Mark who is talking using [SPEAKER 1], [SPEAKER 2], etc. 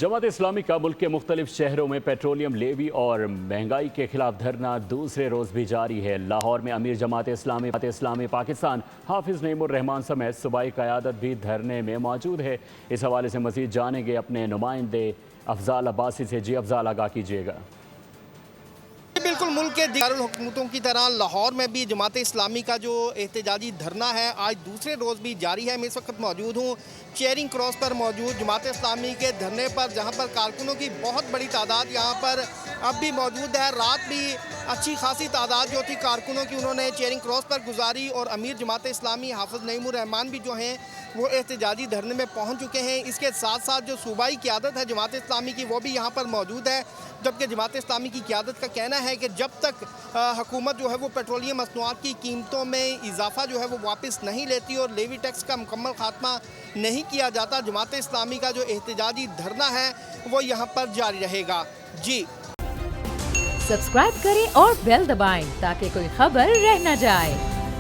[SPEAKER 1] जमात इस्लामी का मुल्क के मुख्तलिफ शहरों में पेट्रोलियम लेवी और महंगाई के खिलाफ धरना दूसरे रोज़ भी जारी है। लाहौर में अमीर जमात इस्लामी पाकिस्तान हाफिज नईमुर रहमान समेत सूबाई क़यादत भी धरने में मौजूद है। इस हवाले से मज़ीद जानेंगे अपने नुमाइंदे अफजाल अब्बासी से। जी अफजाल, आगाह कीजिएगा।
[SPEAKER 2] बिल्कुल, मुल्क के दीगर हुकूमतों की तरह लाहौर में भी जमात इस्लामी का जो एहतजाजी धरना है आज दूसरे रोज़ भी जारी है। मैं इस वक्त मौजूद हूँ चेयरिंग क्रॉस पर मौजूद जमात इस्लामी के धरने पर, जहाँ पर कारकुनों की बहुत बड़ी तादाद यहाँ पर अब भी मौजूद है। रात भी अच्छी खासी तादाद जो थी कारकुनों की उन्होंने चेयरिंग क्रॉस पर गुजारी और अमीर जमात इस्लामी हाफिज नईमुर रहमान भी जो हैं वो एहतजाजी धरने में पहुँच चुके हैं। इसके साथ साथ जो सूबाई क़यादत है जमात इस्लामी की वो भी यहाँ पर मौजूद है, जबकि जमात इस्लामी की क़यादत का कहना है कि जब तक हुकूमत जो है वो पेट्रोलियम मसनूआत की कीमतों में इजाफा जो है वो वापस नहीं लेती और लेवी टैक्स का मुकम्मल खात्मा नहीं किया जाता, जमात इस्लामी का जो एहतजाजी धरना है वो यहाँ पर जारी रहेगा। जी
[SPEAKER 3] सब्सक्राइब करें और बेल दबाएं ताकि कोई खबर रह न जाए।